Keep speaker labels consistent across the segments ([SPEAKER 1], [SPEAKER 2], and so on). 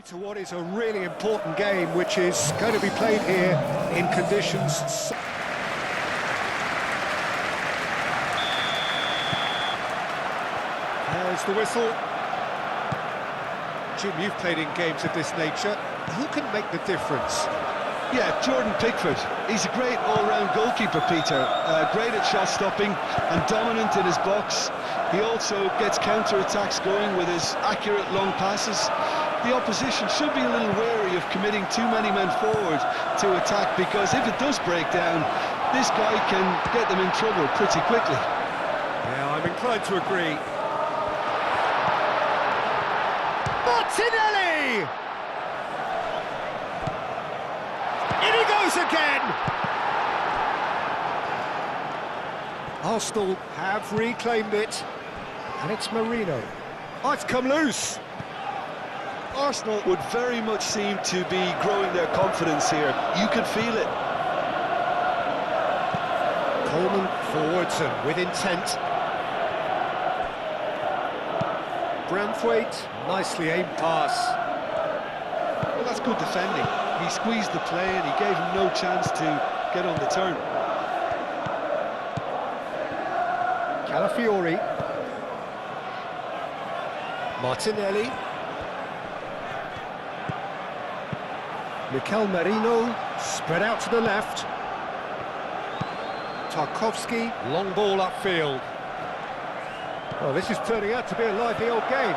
[SPEAKER 1] To what is a really important game, which is going to be played here in conditions. There's the whistle. Jim, you've played in games of this nature. Who can make the difference?
[SPEAKER 2] Yeah, Jordan Pickford. He's a great all-round goalkeeper, Peter. Great at shot stopping and dominant in his box. He also gets counter-attacks going with his accurate long passes. The opposition should be a little wary of committing too many men forward to attack, because if it does break down, this guy can get them in trouble pretty quickly.
[SPEAKER 1] Yeah, I'm inclined to agree. Martinelli! In he goes again! Arsenal have reclaimed it, and it's Marino. Oh, it's come loose!
[SPEAKER 2] Arsenal would very much seem to be growing their confidence here. You can feel it.
[SPEAKER 1] Coleman forwards and with intent. Branthwaite, nicely aimed pass.
[SPEAKER 2] Well, that's good defending. He squeezed the play and he gave him no chance to get on the turn.
[SPEAKER 1] Calafiori. Martinelli. Mikel Merino, spread out to the left. Tarkowski, long ball upfield. Well, this is turning out to be a lively old game.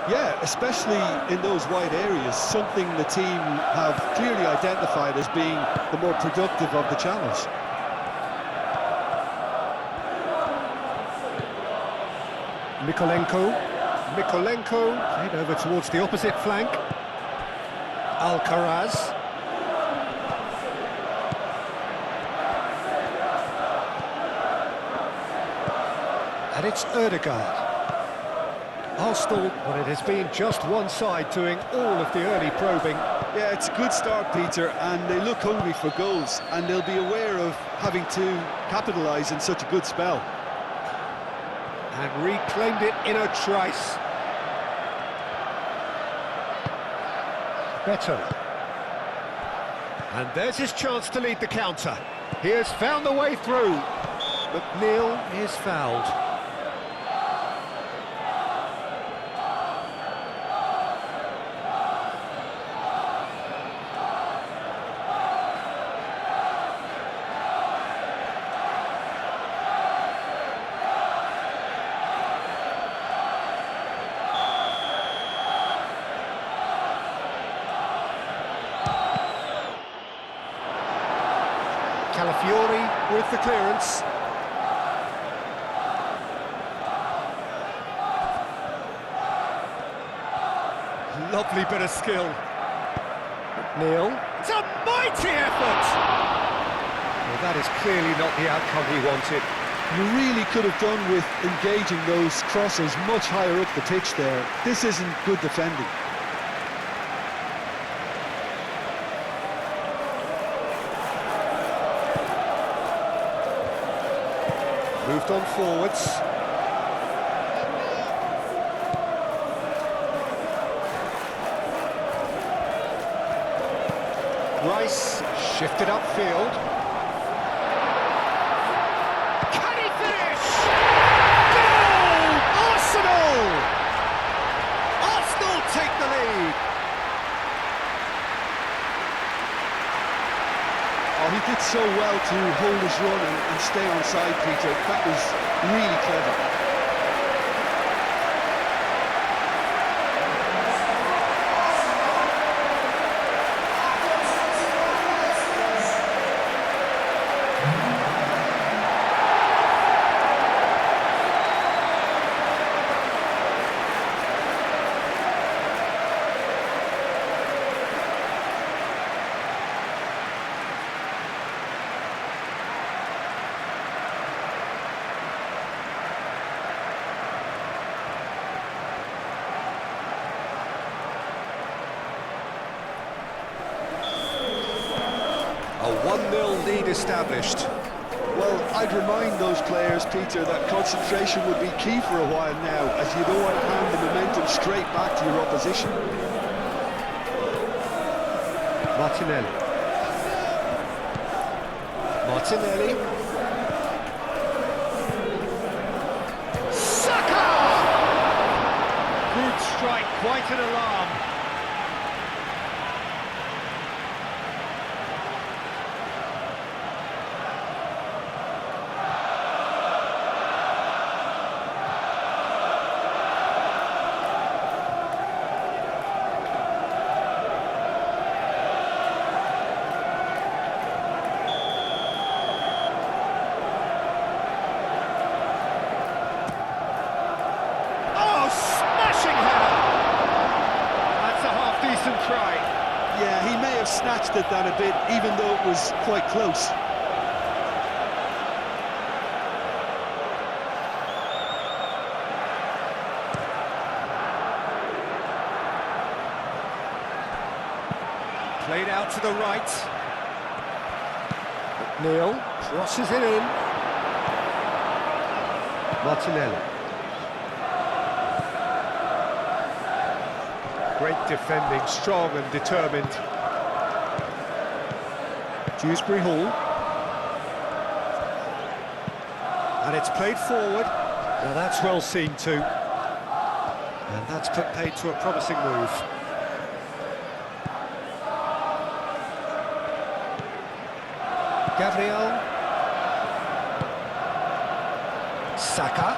[SPEAKER 2] Yeah, especially in those wide areas, something the team have clearly identified as being the more productive of the channels.
[SPEAKER 1] Mikolenko, played over towards the opposite flank. Alcaraz. And it's Ødegaard. Arsenal, well, it has been just one side doing all of the early probing.
[SPEAKER 2] Yeah, it's a good start, Peter, and they look hungry for goals, and they'll be aware of having to capitalise in such a good spell.
[SPEAKER 1] And reclaimed it in a trice. Beto. And there's his chance to lead the counter. He has found the way through. McNeil is fouled. Calafiori with the clearance. Lovely bit of skill. McNeil. It's a mighty effort! Well, that is clearly not the outcome he wanted.
[SPEAKER 2] You really could have done with engaging those crosses much higher up the pitch there. This isn't good defending.
[SPEAKER 1] Moved on forwards. Rice shifted upfield. Can he finish? Goal! Arsenal! Arsenal take the lead.
[SPEAKER 2] Oh, he did so well to hold his run and stay on side, Peter. That was really clever.
[SPEAKER 1] A 1-0 lead established.
[SPEAKER 2] Well, I'd remind those players, Peter, that concentration would be key for a while now, as you don't want to hand the momentum straight back to your opposition.
[SPEAKER 1] Martinelli. Martinelli. Saka! Good strike, quite an alarm. Try.
[SPEAKER 2] Yeah, he may have snatched at that a bit, even though it was quite close.
[SPEAKER 1] Played out to the right. McNeil crosses it in. Martinelli. Great defending, strong and determined. Dewsbury Hall. And it's played forward. Now that's well seen too. And that's put paid to a promising move. Gabriel. Saka.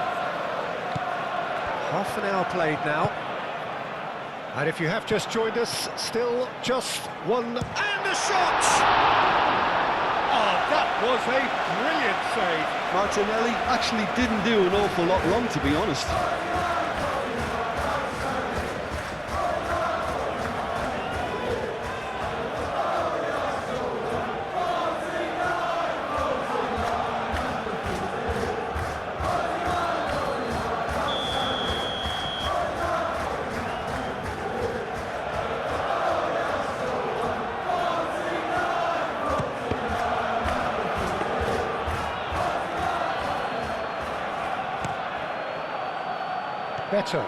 [SPEAKER 1] Half an hour played now. And if you have just joined us, still just one, and a shot! Oh, that was a brilliant save.
[SPEAKER 2] Martinelli actually didn't do an awful lot wrong, to be honest.
[SPEAKER 1] Better.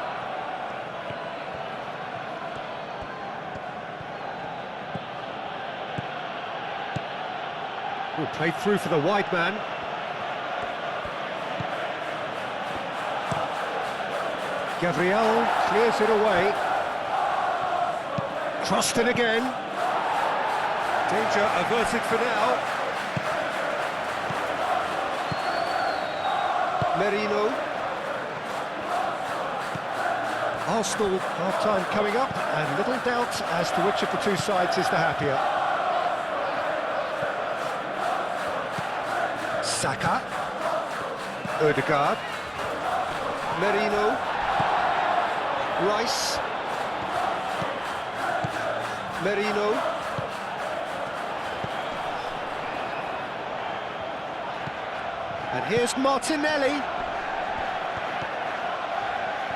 [SPEAKER 1] Oh, played through for the wide man. Gabriel clears it away. Crossed it again. Danger averted for now. Merino. Arsenal half-time coming up, and little doubt as to which of the two sides is the happier. Saka. Odegaard. Merino. Rice. Merino. And here's Martinelli.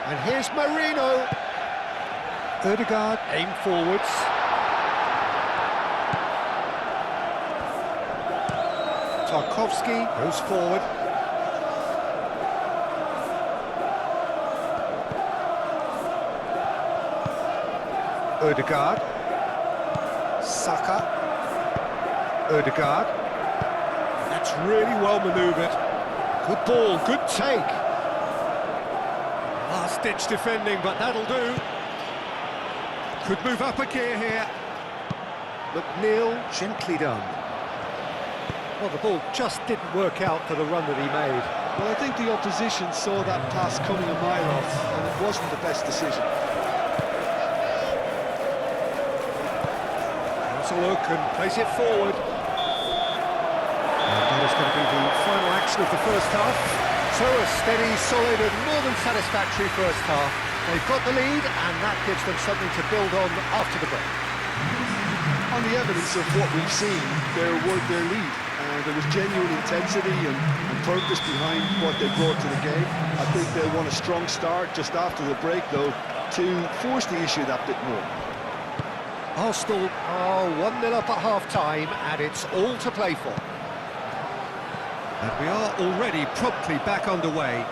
[SPEAKER 1] And here's Marino. Odegaard, aim forwards. Tarkowski goes forward. Odegaard. Saka. Odegaard. That's really well manoeuvred. Good ball, good take. Last-ditch defending, but that'll do. Could move up a gear here. McNeil, gently done. Well, the ball just didn't work out for the run that he made.
[SPEAKER 2] Well, I think the opposition saw that pass coming a mile off, and it wasn't the best decision.
[SPEAKER 1] Has a look and plays it forward. And that is going to be the final action of the first half. So a steady, solid and more than satisfactory first half. They've got the lead and that gives them something to build on after the break.
[SPEAKER 2] On the evidence of what we've seen, their lead. There was genuine intensity and purpose behind what they brought to the game. I think they'll want a strong start just after the break, though, to force the issue that bit more.
[SPEAKER 1] Arsenal are 1-0 up at half-time and it's all to play for. And we are already promptly back underway.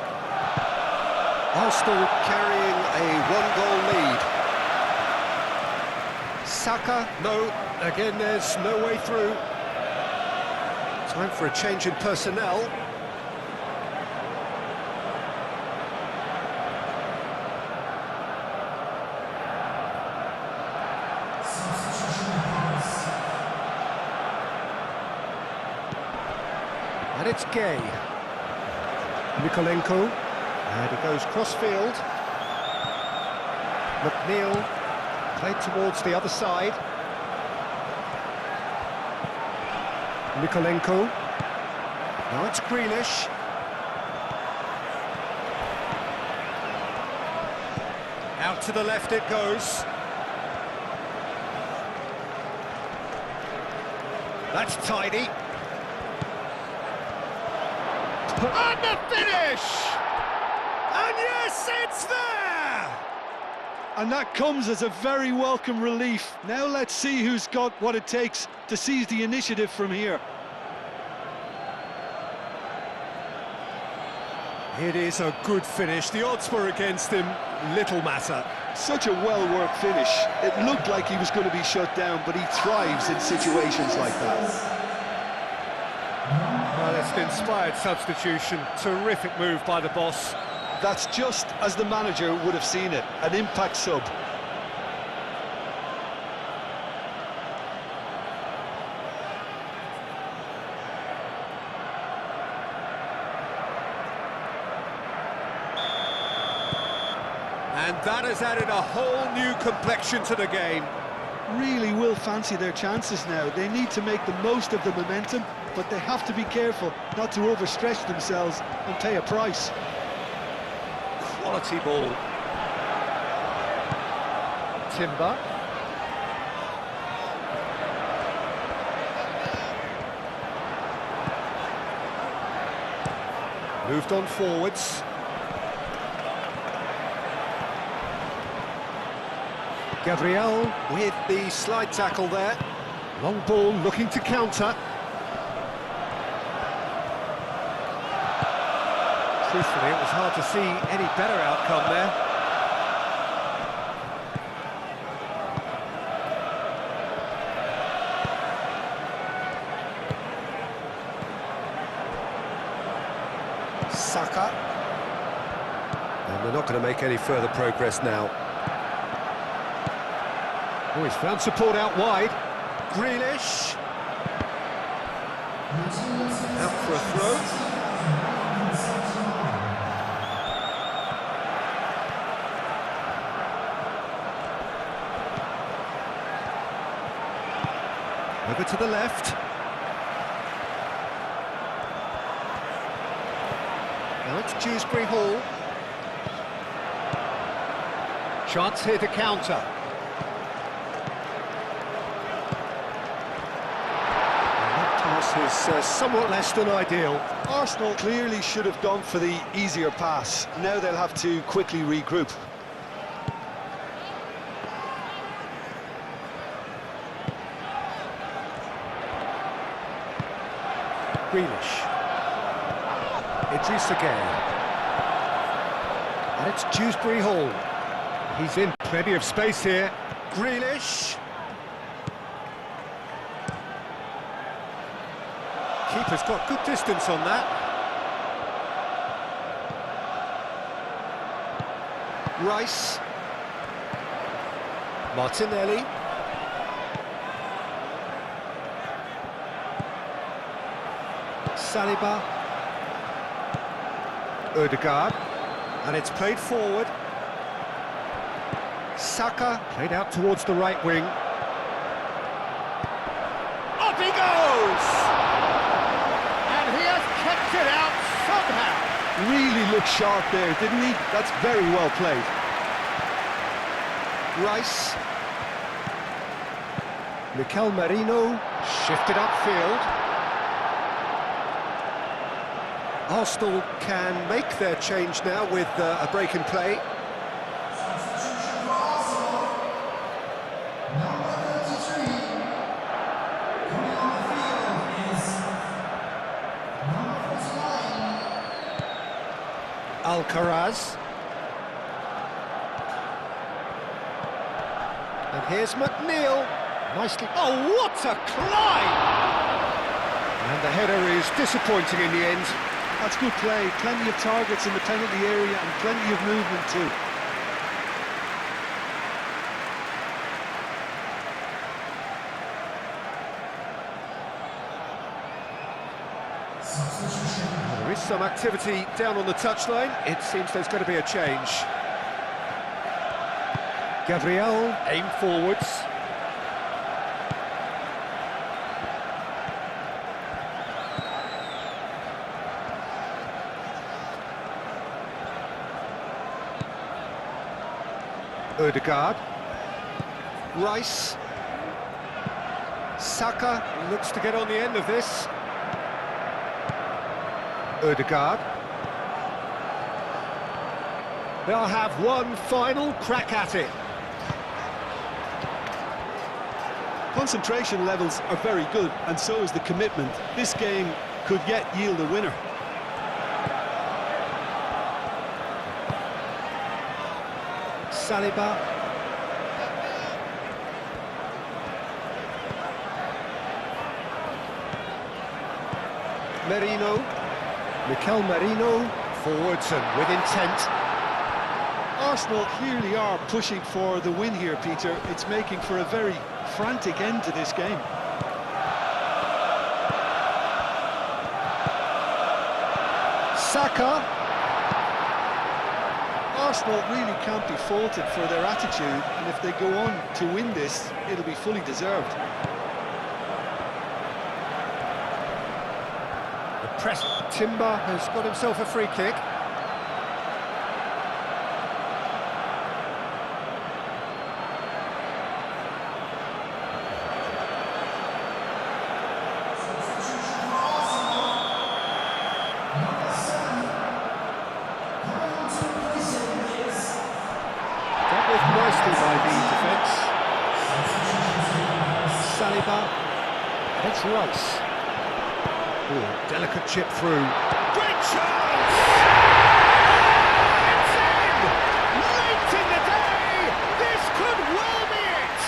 [SPEAKER 1] Arsenal carrying a one-goal lead. Saka, no, again there's no way through. Time for a change in personnel. And it's Gay. Mikolenko, and he goes cross-field. McNeil, played towards the other side. Mikolenko, now it's Grealish. Out to the left it goes. That's tidy. And the finish! And yes, it's there!
[SPEAKER 2] And that comes as a very welcome relief. Now let's see who's got what it takes to seize the initiative from here.
[SPEAKER 1] It is a good finish. The odds were against him, little matter.
[SPEAKER 2] Such a well-worked finish. It looked like he was going to be shut down, but he thrives in situations like that.
[SPEAKER 1] Well, it's an inspired substitution. Terrific move by the boss.
[SPEAKER 2] That's just as the manager would have seen it, an impact sub.
[SPEAKER 1] And that has added a whole new complexion to the game.
[SPEAKER 2] Really will fancy their chances now. They need to make the most of the momentum, but they have to be careful not to overstretch themselves and pay a price.
[SPEAKER 1] Quality ball. Timber. Moved on forwards. Gabriel with the slide tackle there. Long ball looking to counter. Truthfully, it was hard to see any better outcome there. Saka. And they're not going to make any further progress now. Oh, he's found support out wide. Grealish. Out for a throw. Over to the left. Now it's Dewsbury Hall. Chance here to counter. Is somewhat less than ideal.
[SPEAKER 2] Arsenal clearly should have gone for the easier pass. Now they'll have to quickly regroup.
[SPEAKER 1] Grealish. Idrissa Gueye. And it's Dewsbury Hall. He's in plenty of space here. Grealish. Keeper's got good distance on that. Rice. Martinelli. Saliba. Ødegaard. And it's played forward. Saka played out towards the right wing. Up he goes! Kept it out somehow.
[SPEAKER 2] Really looked sharp there, didn't he? That's very well played.
[SPEAKER 1] Rice. Mikel Merino shifted upfield. Arsenal can make their change now with a break in play. Alcaraz. And And here's McNeil. Nicely. Oh, what a climb! And the header is disappointing in the end.
[SPEAKER 2] That's good play. Plenty of targets in the penalty area and plenty of movement too.
[SPEAKER 1] There is some activity down on the touchline. It seems there's going to be a change. Gabriel, aim forwards. Ødegaard. Rice. Saka looks to get on the end of this. Ødegaard. They'll have one final crack at it.
[SPEAKER 2] Concentration levels are very good, and so is the commitment. This game could yet yield a winner.
[SPEAKER 1] Saliba. Merino. Mikel Merino. Forwards and with intent.
[SPEAKER 2] Arsenal clearly are pushing for the win here, Peter. It's making for a very frantic end to this game.
[SPEAKER 1] Saka.
[SPEAKER 2] Arsenal really can't be faulted for their attitude, and if they go on to win this, it'll be fully deserved.
[SPEAKER 1] The press. Timber has got himself a free kick. Nicely by the defence. Saliba. It's Rice. Oh, delicate chip through. Great chance! It's in! Late in the day! This could well be it!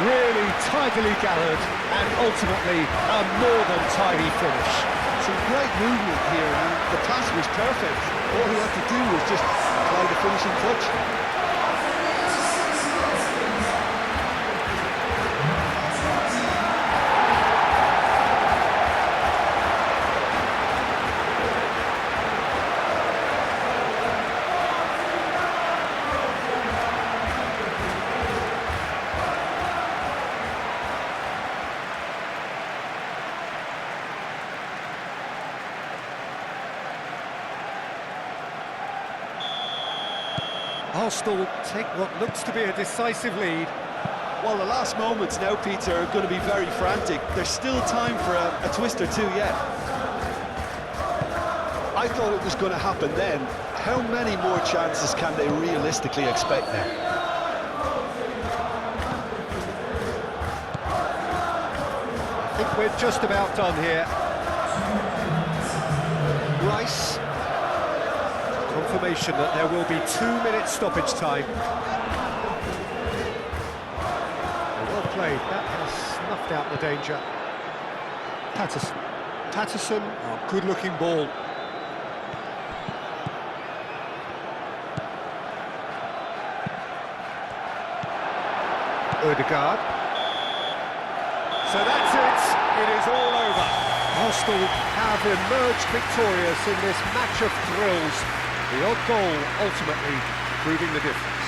[SPEAKER 1] Really tidily gathered, and ultimately a more than tidy finish.
[SPEAKER 2] Some great movement here, and the pass was perfect. All he had to do was just apply the finishing touch.
[SPEAKER 1] Arsenal take what looks to be a decisive lead.
[SPEAKER 2] Well, the last moments now, Peter, are going to be very frantic. There's still time for a twist or two yet. I thought it was going to happen then. How many more chances can they realistically expect now?
[SPEAKER 1] I think we're just about done here. Rice. Confirmation that there will be 2 minutes stoppage time. Well played, that has snuffed out the danger. Patterson, oh, good looking ball. Ødegaard. So that's it is all over. Arsenal have emerged victorious in this match of thrills. The odd goal ultimately proving the difference.